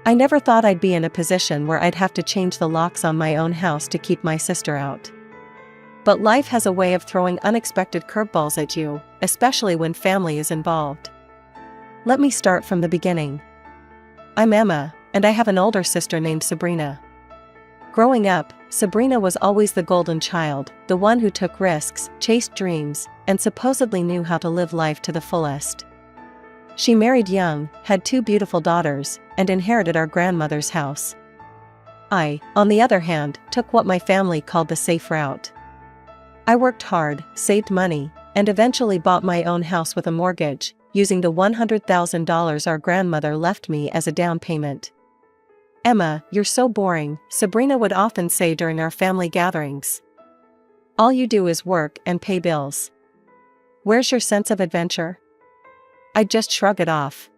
I never thought I'd be in a position where I'd have to change the locks on my own house to keep my sister out. But life has a way of throwing unexpected curveballs at you, especially when family is involved. Let me start from the beginning. I'm Emma, and I have an older sister named Sabrina. Growing up, Sabrina was always the golden child, the one who took risks, chased dreams, and supposedly knew how to live life to the fullest. She married young, had 2 beautiful daughters, and inherited our grandmother's house. I, on the other hand, took what my family called the safe route. I worked hard, saved money, and eventually bought my own house with a mortgage, using the $100,000 our grandmother left me as a down payment. "Emma, you're so boring," Sabrina would often say during our family gatherings. "All you do is work and pay bills. Where's your sense of adventure?" I'd just shrug it off.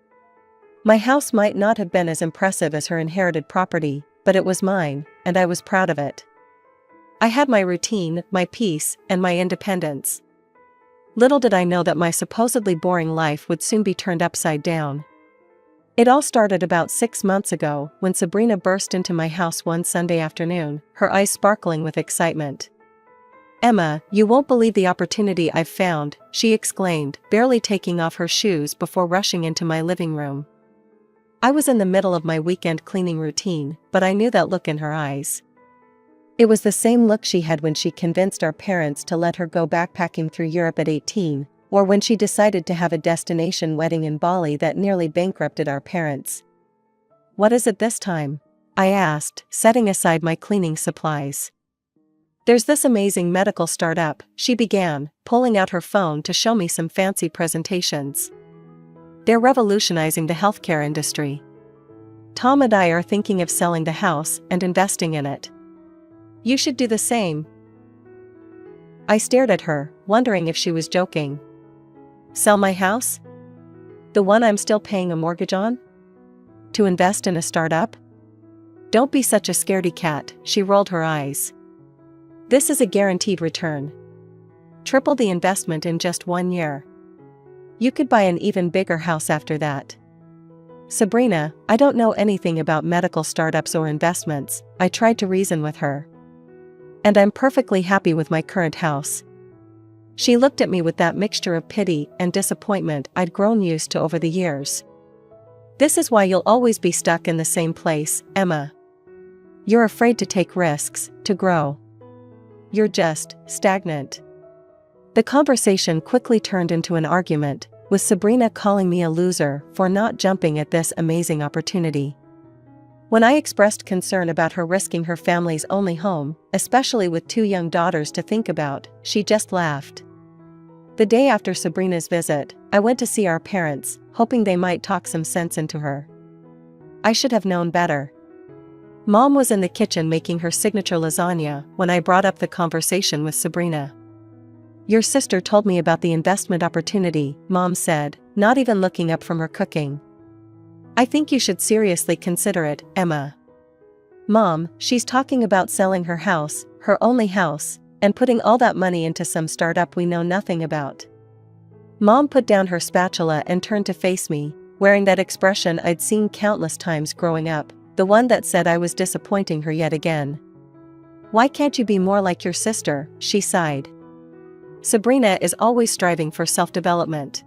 My house might not have been as impressive as her inherited property, but it was mine, and I was proud of it. I had my routine, my peace, and my independence. Little did I know that my supposedly boring life would soon be turned upside down. It all started about 6 months ago when Sabrina burst into my house one Sunday afternoon, her eyes sparkling with excitement. "Emma, you won't believe the opportunity I've found," she exclaimed, barely taking off her shoes before rushing into my living room. I was in the middle of my weekend cleaning routine, but I knew that look in her eyes. It was the same look she had when she convinced our parents to let her go backpacking through Europe at 18, or when she decided to have a destination wedding in Bali that nearly bankrupted our parents. "What is it this time?" I asked, setting aside my cleaning supplies. "There's this amazing medical startup," she began, pulling out her phone to show me some fancy presentations. "They're revolutionizing the healthcare industry. Tom and I are thinking of selling the house and investing in it. You should do the same." I stared at her, wondering if she was joking. Sell my house? The one I'm still paying a mortgage on? To invest in a startup? "Don't be such a scaredy cat," she rolled her eyes. "This is a guaranteed return. Triple the investment in just 1 year. You could buy an even bigger house after that." "Sabrina, I don't know anything about medical startups or investments," I tried to reason with her. "And I'm perfectly happy with my current house." She looked at me with that mixture of pity and disappointment I'd grown used to over the years. "This is why you'll always be stuck in the same place, Emma. You're afraid to take risks, to grow. You're just stagnant." The conversation quickly turned into an argument, with Sabrina calling me a loser for not jumping at this amazing opportunity. When I expressed concern about her risking her family's only home, especially with 2 young daughters to think about, she just laughed. The day after Sabrina's visit, I went to see our parents, hoping they might talk some sense into her. I should have known better. Mom was in the kitchen making her signature lasagna when I brought up the conversation with Sabrina. "Your sister told me about the investment opportunity," Mom said, not even looking up from her cooking. "I think you should seriously consider it, Emma." "Mom, she's talking about selling her house, her only house, and putting all that money into some startup we know nothing about." Mom put down her spatula and turned to face me, wearing that expression I'd seen countless times growing up, the one that said I was disappointing her yet again. "Why can't you be more like your sister?" she sighed. "Sabrina is always striving for self-development.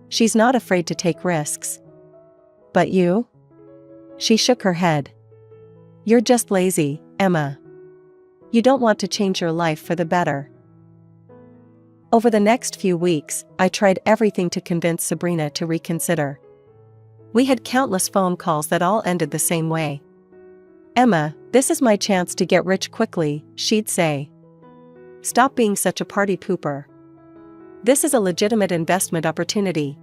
She's not afraid to take risks. But you?" She shook her head. "You're just lazy, Emma. You don't want to change your life for the better." Over the next few weeks, I tried everything to convince Sabrina to reconsider. We had countless phone calls that all ended the same way. "Emma, this is my chance to get rich quickly," she'd say. "Stop being such a party pooper. This is a legitimate investment opportunity."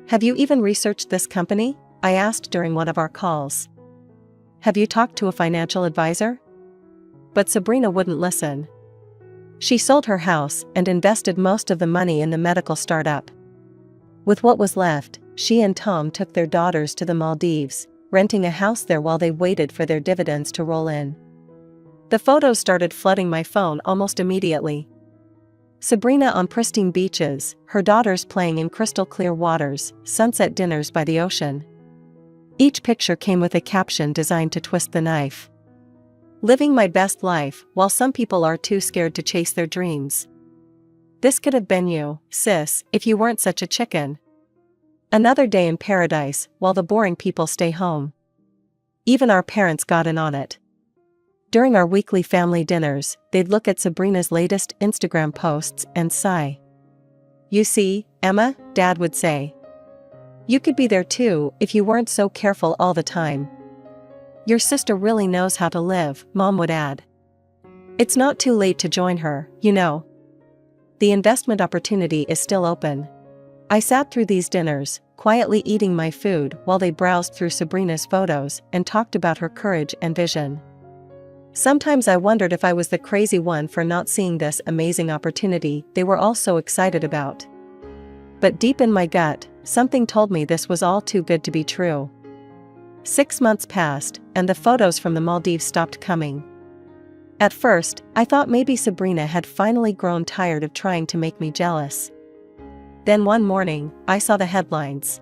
"Have you even researched this company?" I asked during one of our calls. "Have you talked to a financial advisor?" But Sabrina wouldn't listen. She sold her house and invested most of the money in the medical startup. With what was left, she and Tom took their daughters to the Maldives, renting a house there while they waited for their dividends to roll in. The photos started flooding my phone almost immediately. Sabrina on pristine beaches, her daughters playing in crystal clear waters, sunset dinners by the ocean. Each picture came with a caption designed to twist the knife. Living my best life, while some people are too scared to chase their dreams. This could have been you, sis, if you weren't such a chicken. Another day in paradise, while the boring people stay home. Even our parents got in on it. During our weekly family dinners, they'd look at Sabrina's latest Instagram posts and sigh. You see, Emma, Dad would say. You could be there too if you weren't so careful all the time. Your sister really knows how to live, Mom would add. It's not too late to join her, you know. The investment opportunity is still open. I sat through these dinners, quietly eating my food while they browsed through Sabrina's photos and talked about her courage and vision. Sometimes I wondered if I was the crazy one for not seeing this amazing opportunity they were all so excited about. But deep in my gut, something told me this was all too good to be true. 6 months passed, and the photos from the Maldives stopped coming. At first, I thought maybe Sabrina had finally grown tired of trying to make me jealous. Then one morning, I saw the headlines.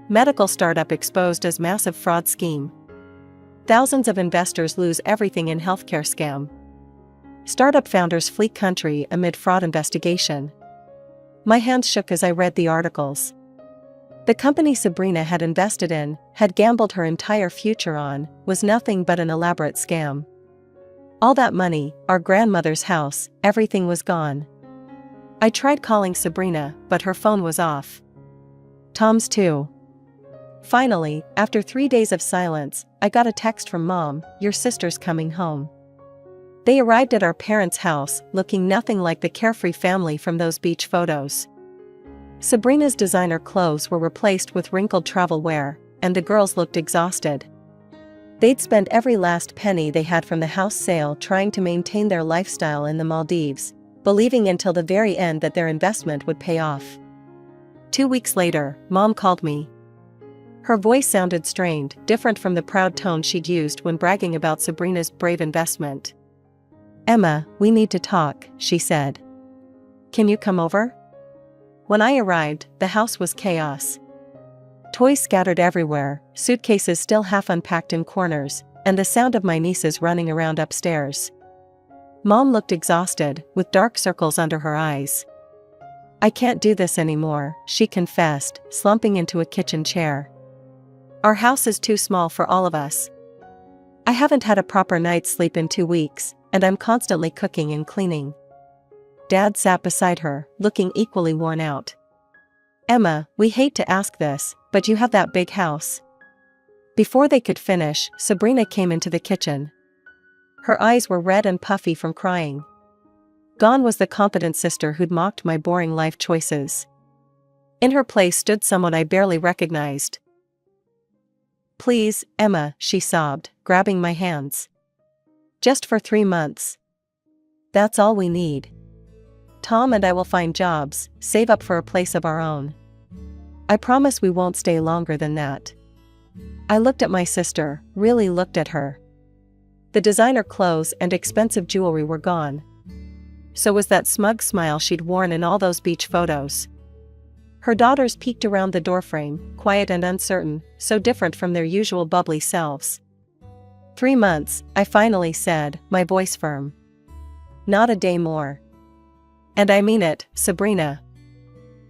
Medical startup exposed as massive fraud scheme. Thousands of investors lose everything in healthcare scam. Startup founders flee country amid fraud investigation. My hands shook as I read the articles. The company Sabrina had invested in, had gambled her entire future on, was nothing but an elaborate scam. All that money, our grandmother's house, everything was gone. I tried calling Sabrina, but her phone was off. Tom's too. Finally, after 3 days of silence, I got a text from Mom, your sister's coming home. They arrived at our parents' house, looking nothing like the carefree family from those beach photos. Sabrina's designer clothes were replaced with wrinkled travel wear, and the girls looked exhausted. They'd spent every last penny they had from the house sale trying to maintain their lifestyle in the Maldives, believing until the very end that their investment would pay off. 2 weeks later, Mom called me. Her voice sounded strained, different from the proud tone she'd used when bragging about Sabrina's brave investment. Emma, we need to talk, she said. Can you come over? When I arrived, the house was chaos. Toys scattered everywhere, suitcases still half unpacked in corners, and the sound of my nieces running around upstairs. Mom looked exhausted, with dark circles under her eyes. I can't do this anymore, she confessed, slumping into a kitchen chair. Our house is too small for all of us. I haven't had a proper night's sleep in 2 weeks, and I'm constantly cooking and cleaning. Dad sat beside her, looking equally worn out. Emma, we hate to ask this, but you have that big house. Before they could finish, Sabrina came into the kitchen. Her eyes were red and puffy from crying. Gone was the confident sister who'd mocked my boring life choices. In her place stood someone I barely recognized. Please, Emma, she sobbed, grabbing my hands. Just for 3 months. That's all we need. Tom and I will find jobs, save up for a place of our own. I promise we won't stay longer than that. I looked at my sister, really looked at her. The designer clothes and expensive jewelry were gone. So was that smug smile she'd worn in all those beach photos. Her daughters peeked around the doorframe, quiet and uncertain, so different from their usual bubbly selves. 3 months, I finally said, my voice firm. Not a day more. And I mean it, Sabrina.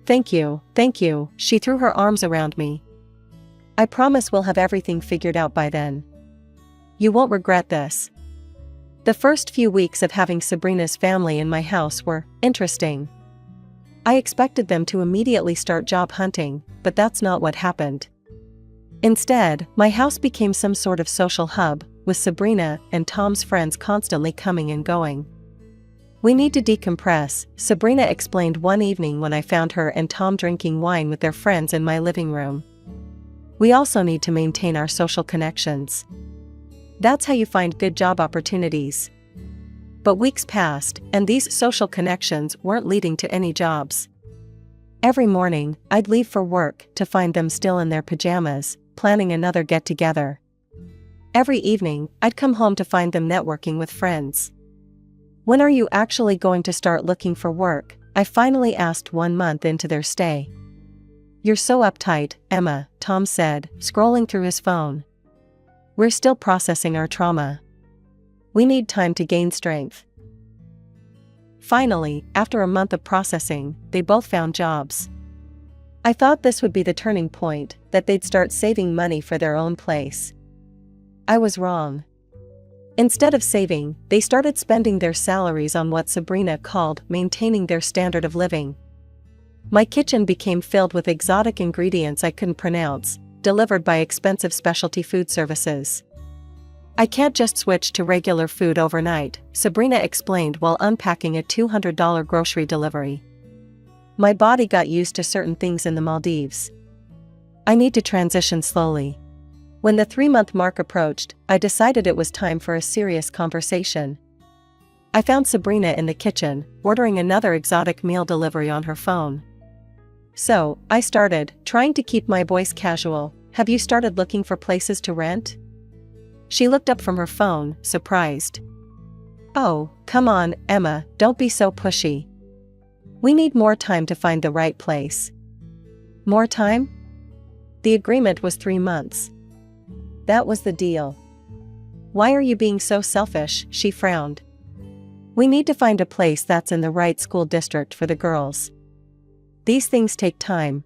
Thank you, she threw her arms around me. I promise we'll have everything figured out by then. You won't regret this. The first few weeks of having Sabrina's family in my house were interesting. I expected them to immediately start job hunting, but that's not what happened. Instead, my house became some sort of social hub, with Sabrina and Tom's friends constantly coming and going. We need to decompress, Sabrina explained one evening when I found her and Tom drinking wine with their friends in my living room. We also need to maintain our social connections. That's how you find good job opportunities. But weeks passed, and these social connections weren't leading to any jobs. Every morning, I'd leave for work to find them still in their pajamas, planning another get-together. Every evening, I'd come home to find them networking with friends. When are you actually going to start looking for work? I finally asked 1 month into their stay. You're so uptight, Emma, Tom said, scrolling through his phone. We're still processing our trauma. We need time to gain strength. Finally, after a month of processing, they both found jobs. I thought this would be the turning point, that they'd start saving money for their own place. I was wrong. Instead of saving, they started spending their salaries on what Sabrina called maintaining their standard of living. My kitchen became filled with exotic ingredients I couldn't pronounce, delivered by expensive specialty food services. I can't just switch to regular food overnight, Sabrina explained while unpacking a $200 grocery delivery. My body got used to certain things in the Maldives. I need to transition slowly. When the 3-month mark approached, I decided it was time for a serious conversation. I found Sabrina in the kitchen, ordering another exotic meal delivery on her phone. So, I started, trying to keep my voice casual. Have you started looking for places to rent? She looked up from her phone, surprised. Oh, come on, Emma, don't be so pushy. We need more time to find the right place. More time? The agreement was 3 months. That was the deal. Why are you being so selfish? She frowned. We need to find a place that's in the right school district for the girls. These things take time.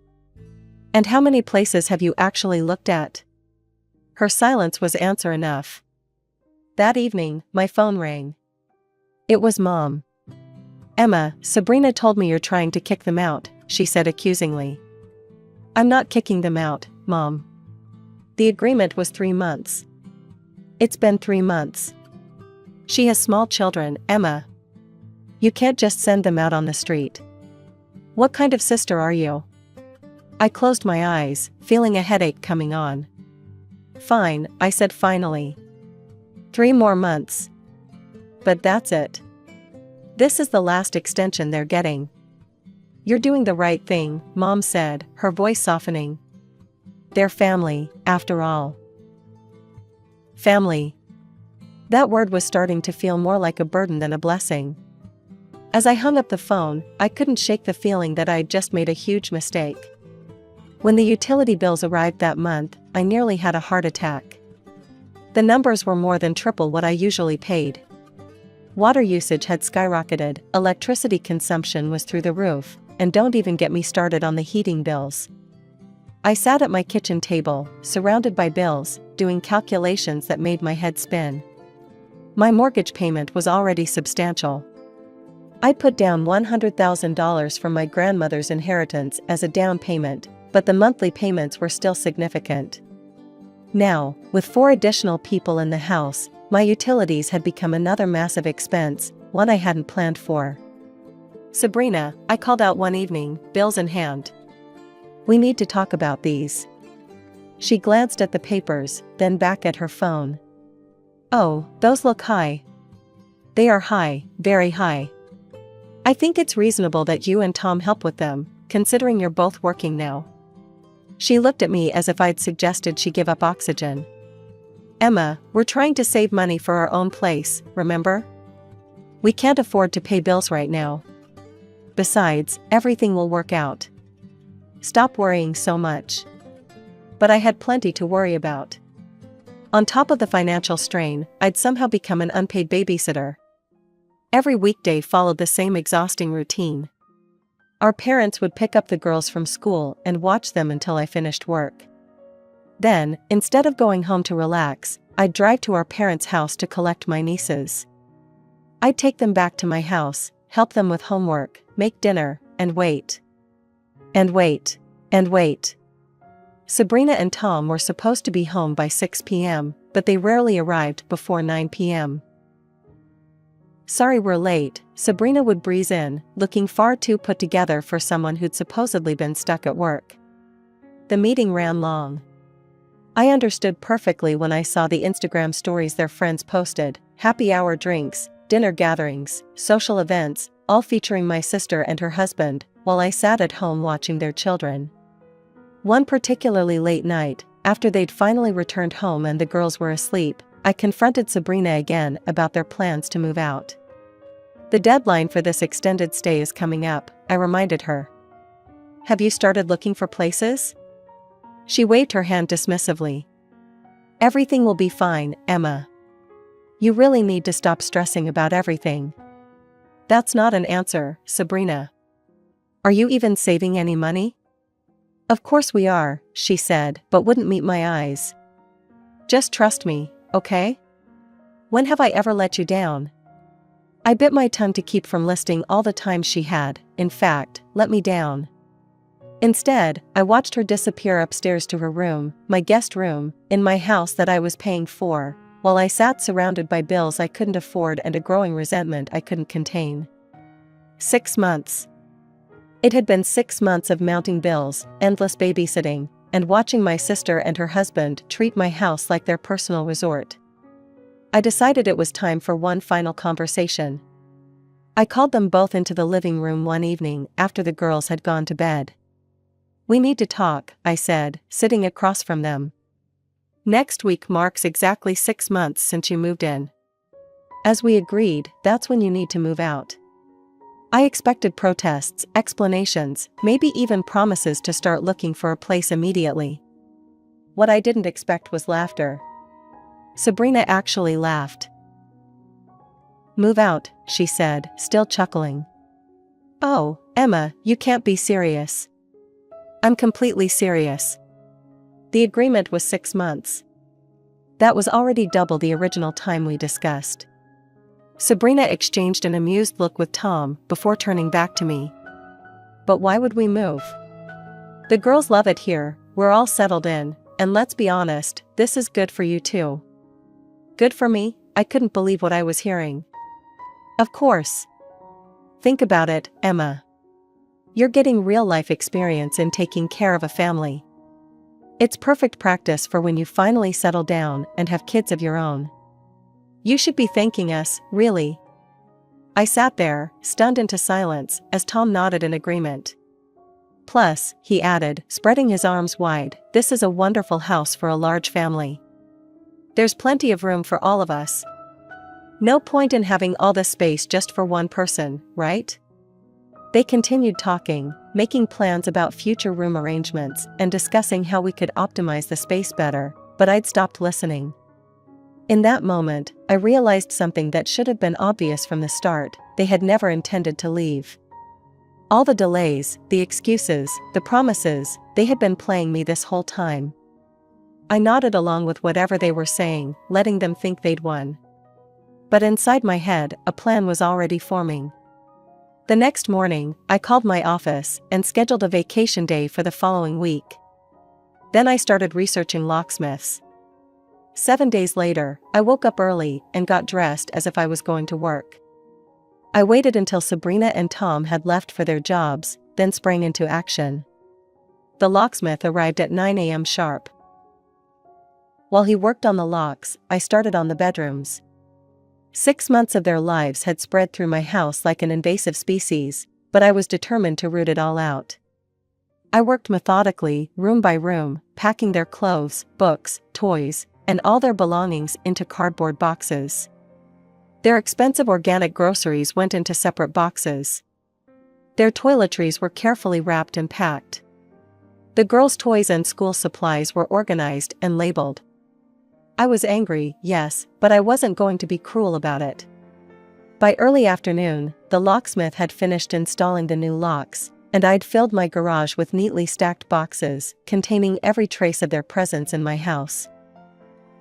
And how many places have you actually looked at? Her silence was answer enough. That evening, my phone rang. It was Mom. Emma, Sabrina told me you're trying to kick them out, she said accusingly. I'm not kicking them out, Mom. The agreement was 3 months. It's been 3 months. She has small children, Emma. You can't just send them out on the street. What kind of sister are you? I closed my eyes, feeling a headache coming on. Fine, I said finally. 3 more months. But that's it. This is the last extension they're getting. You're doing the right thing, Mom said, her voice softening. They're family, after all. Family. That word was starting to feel more like a burden than a blessing. As I hung up the phone, I couldn't shake the feeling that I'd just made a huge mistake. When the utility bills arrived that month, I nearly had a heart attack. The numbers were more than triple what I usually paid. Water usage had skyrocketed, electricity consumption was through the roof, and don't even get me started on the heating bills. I sat at my kitchen table, surrounded by bills, doing calculations that made my head spin. My mortgage payment was already substantial. I put down $100,000 from my grandmother's inheritance as a down payment, but the monthly payments were still significant. Now, with 4 additional people in the house, my utilities had become another massive expense, one I hadn't planned for. Sabrina, I called out one evening, bills in hand. We need to talk about these. She glanced at the papers, then back at her phone. Oh, those look high. They are high, very high. I think it's reasonable that you and Tom help with them, considering you're both working now. She looked at me as if I'd suggested she give up oxygen. Emma, we're trying to save money for our own place, remember? We can't afford to pay bills right now. Besides, everything will work out. Stop worrying so much. But I had plenty to worry about. On top of the financial strain, I'd somehow become an unpaid babysitter. Every weekday followed the same exhausting routine. Our parents would pick up the girls from school and watch them until I finished work. Then, instead of going home to relax, I'd drive to our parents' house to collect my nieces. I'd take them back to my house, help them with homework, make dinner, and wait. And wait. And wait. Sabrina and Tom were supposed to be home by 6 p.m., but they rarely arrived before 9 p.m. Sorry we're late, Sabrina would breeze in, looking far too put together for someone who'd supposedly been stuck at work. The meeting ran long. I understood perfectly when I saw the Instagram stories their friends posted, happy hour drinks, dinner gatherings, social events, all featuring my sister and her husband, while I sat at home watching their children. One particularly late night, after they'd finally returned home and the girls were asleep, I confronted Sabrina again about their plans to move out. The deadline for this extended stay is coming up, I reminded her. Have you started looking for places? She waved her hand dismissively. Everything will be fine, Emma. You really need to stop stressing about everything. That's not an answer, Sabrina. Are you even saving any money? Of course we are, she said, but wouldn't meet my eyes. Just trust me, okay? When have I ever let you down? I bit my tongue to keep from listing all the times she had, in fact, let me down. Instead, I watched her disappear upstairs to her room, my guest room, in my house that I was paying for, while I sat surrounded by bills I couldn't afford and a growing resentment I couldn't contain. 6 months. It had been 6 months of mounting bills, endless babysitting, and watching my sister and her husband treat my house like their personal resort. I decided it was time for one final conversation. I called them both into the living room one evening after the girls had gone to bed. We need to talk, I said, sitting across from them. Next week marks exactly 6 months since you moved in. As we agreed, that's when you need to move out. I expected protests, explanations, maybe even promises to start looking for a place immediately. What I didn't expect was laughter. Sabrina actually laughed. Move out, she said, still chuckling. Oh, Emma, you can't be serious. I'm completely serious. The agreement was 6 months. That was already double the original time we discussed. Sabrina exchanged an amused look with Tom before turning back to me. But why would we move? The girls love it here, we're all settled in, and let's be honest, this is good for you too. Good for me? I couldn't believe what I was hearing. Of course. Think about it, Emma. You're getting real-life experience in taking care of a family. It's perfect practice for when you finally settle down and have kids of your own. You should be thanking us, really. I sat there, stunned into silence, as Tom nodded in agreement. Plus, he added, spreading his arms wide, this is a wonderful house for a large family. There's plenty of room for all of us. No point in having all this space just for one person, right? They continued talking, making plans about future room arrangements and discussing how we could optimize the space better, but I'd stopped listening. In that moment, I realized something that should have been obvious from the start: they had never intended to leave. All the delays, the excuses, the promises, they had been playing me this whole time. I nodded along with whatever they were saying, letting them think they'd won. But inside my head, a plan was already forming. The next morning, I called my office and scheduled a vacation day for the following week. Then I started researching locksmiths. 7 days later, I woke up early and got dressed as if I was going to work. I waited until Sabrina and Tom had left for their jobs, then sprang into action. The locksmith arrived at 9 a.m. sharp. While he worked on the locks, I started on the bedrooms. 6 months of their lives had spread through my house like an invasive species, but I was determined to root it all out. I worked methodically, room by room, packing their clothes, books, toys, and all their belongings into cardboard boxes. Their expensive organic groceries went into separate boxes. Their toiletries were carefully wrapped and packed. The girls' toys and school supplies were organized and labeled. I was angry, yes, but I wasn't going to be cruel about it. By early afternoon, the locksmith had finished installing the new locks, and I'd filled my garage with neatly stacked boxes, containing every trace of their presence in my house.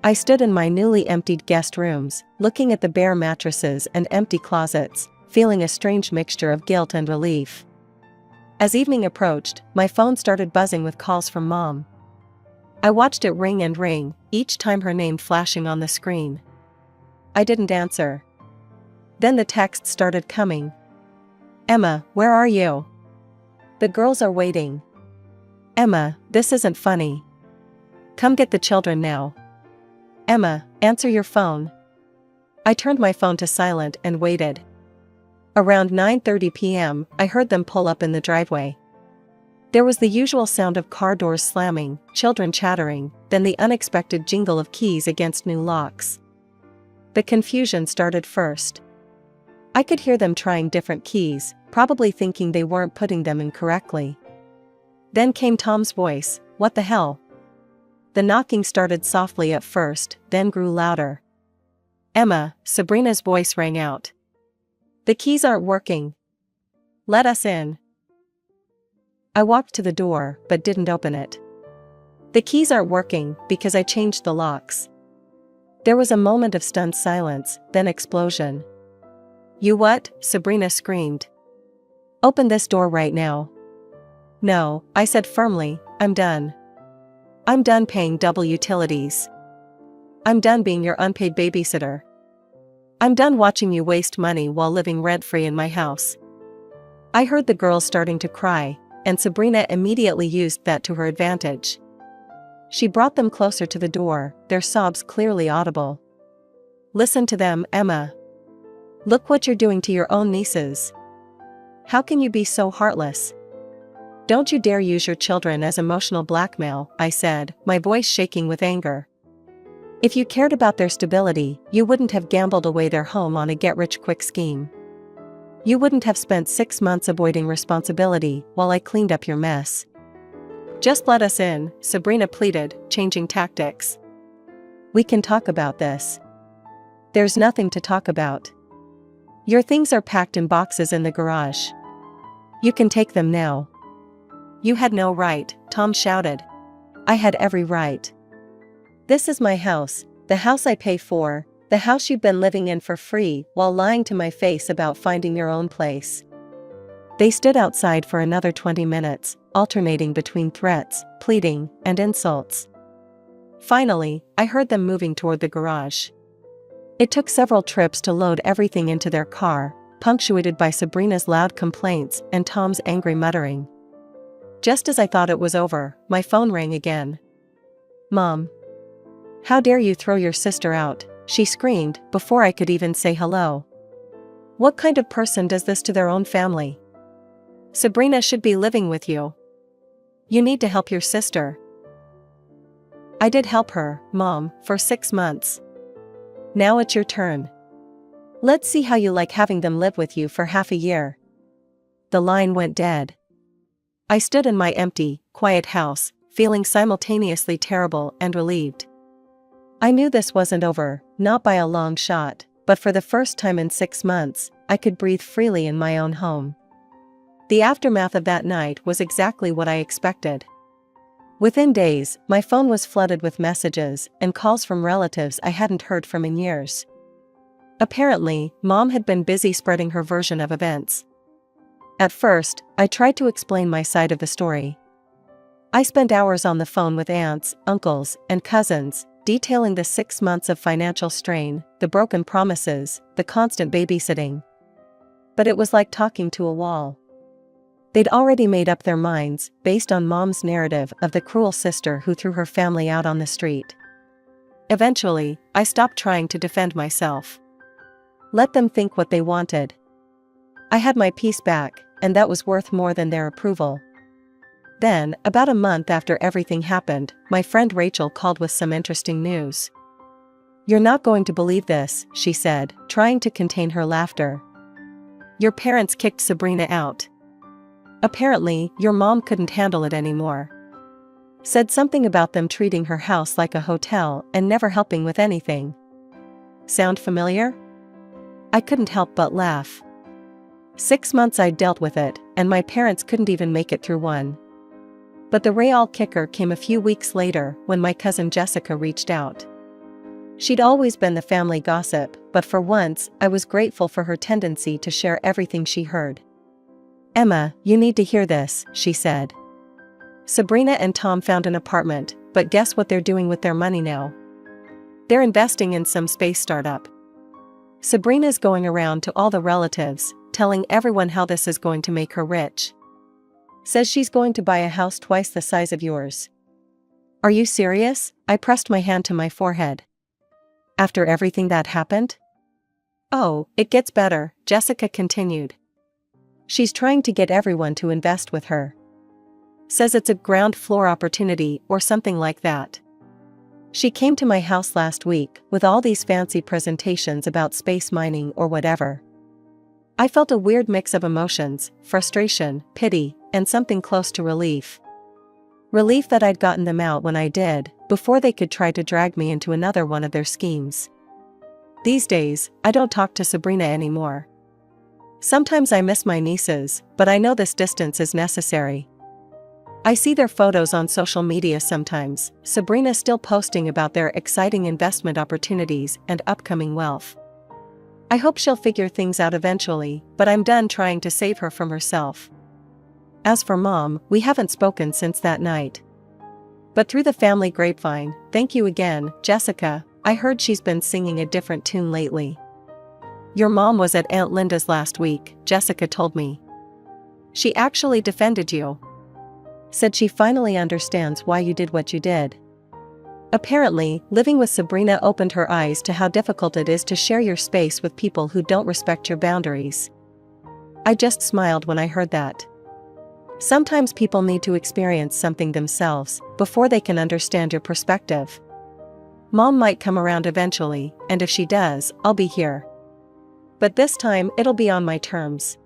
I stood in my newly emptied guest rooms, looking at the bare mattresses and empty closets, feeling a strange mixture of guilt and relief. As evening approached, my phone started buzzing with calls from Mom. I watched it ring and ring, each time her name flashing on the screen. I didn't answer. Then the texts started coming. Emma, where are you? The girls are waiting. Emma, this isn't funny. Come get the children now. Emma, answer your phone. I turned my phone to silent and waited. Around 9:30 p.m., I heard them pull up in the driveway. There was the usual sound of car doors slamming, children chattering, then the unexpected jingle of keys against new locks. The confusion started first. I could hear them trying different keys, probably thinking they weren't putting them in correctly. Then came Tom's voice, "What the hell?" The knocking started softly at first, then grew louder. "Emma," Sabrina's voice rang out. "The keys aren't working. Let us in." I walked to the door, but didn't open it. "The keys aren't working because I changed the locks." There was a moment of stunned silence, then explosion. "You what?" Sabrina screamed. "Open this door right now." "No," I said firmly, "I'm done. I'm done paying double utilities. I'm done being your unpaid babysitter. I'm done watching you waste money while living rent-free in my house." I heard the girls starting to cry, and Sabrina immediately used that to her advantage. She brought them closer to the door, their sobs clearly audible. "Listen to them, Emma. Look what you're doing to your own nieces. How can you be so heartless? Don't you dare use your children as emotional blackmail," I said, my voice shaking with anger. "If you cared about their stability, you wouldn't have gambled away their home on a get-rich-quick scheme. You wouldn't have spent 6 months avoiding responsibility while I cleaned up your mess. Just let us in," Sabrina pleaded, changing tactics. "We can talk about this." "There's nothing to talk about. Your things are packed in boxes in the garage. You can take them now." "You had no right," Tom shouted. "I had every right. This is my house, the house I pay for, the house you've been living in for free while lying to my face about finding your own place." They stood outside for another 20 minutes, alternating between threats, pleading, and insults. Finally, I heard them moving toward the garage. It took several trips to load everything into their car, punctuated by Sabrina's loud complaints and Tom's angry muttering. Just as I thought it was over, my phone rang again. "Mom. How dare you throw your sister out?" she screamed before I could even say hello. "What kind of person does this to their own family? Sabrina should be living with you. You need to help your sister." "I did help her, Mom, for 6 months. Now it's your turn. Let's see how you like having them live with you for half a year." The line went dead. I stood in my empty, quiet house, feeling simultaneously terrible and relieved. I knew this wasn't over, not by a long shot, but for the first time in 6 months, I could breathe freely in my own home. The aftermath of that night was exactly what I expected. Within days, my phone was flooded with messages and calls from relatives I hadn't heard from in years. Apparently, Mom had been busy spreading her version of events. At first, I tried to explain my side of the story. I spent hours on the phone with aunts, uncles, and cousins, detailing the 6 months of financial strain, the broken promises, the constant babysitting. But it was like talking to a wall. They'd already made up their minds, based on Mom's narrative of the cruel sister who threw her family out on the street. Eventually, I stopped trying to defend myself. Let them think what they wanted. I had my peace back, and that was worth more than their approval. Then, about a month after everything happened, my friend Rachel called with some interesting news. "You're not going to believe this," she said, trying to contain her laughter. "Your parents kicked Sabrina out. Apparently, your mom couldn't handle it anymore. Said something about them treating her house like a hotel and never helping with anything. Sound familiar?" I couldn't help but laugh. 6 months I'd dealt with it, and my parents couldn't even make it through one. But the real kicker came a few weeks later when my cousin Jessica reached out. She'd always been the family gossip, but for once, I was grateful for her tendency to share everything she heard. "Emma, you need to hear this," she said. "Sabrina and Tom found an apartment, but guess what they're doing with their money now? They're investing in some space startup. Sabrina's going around to all the relatives, telling everyone how this is going to make her rich. Says she's going to buy a house twice the size of yours." "Are you serious?" I pressed my hand to my forehead. "After everything that happened?" "Oh, it gets better," Jessica continued. "She's trying to get everyone to invest with her. Says it's a ground floor opportunity or something like that. She came to my house last week with all these fancy presentations about space mining or whatever." I felt a weird mix of emotions, frustration, pity, and something close to relief. Relief that I'd gotten them out when I did, before they could try to drag me into another one of their schemes. These days, I don't talk to Sabrina anymore. Sometimes I miss my nieces, but I know this distance is necessary. I see their photos on social media sometimes, Sabrina still posting about their exciting investment opportunities and upcoming wealth. I hope she'll figure things out eventually, but I'm done trying to save her from herself. As for Mom, we haven't spoken since that night. But through the family grapevine, thank you again, Jessica, I heard she's been singing a different tune lately. Your mom was at Aunt Linda's last week, Jessica told me. She actually defended you. Said she finally understands why you did what you did. Apparently, living with Sabrina opened her eyes to how difficult it is to share your space with people who don't respect your boundaries. I just smiled when I heard that. Sometimes people need to experience something themselves before they can understand your perspective. Mom might come around eventually, and if she does, I'll be here. But this time it'll be on my terms.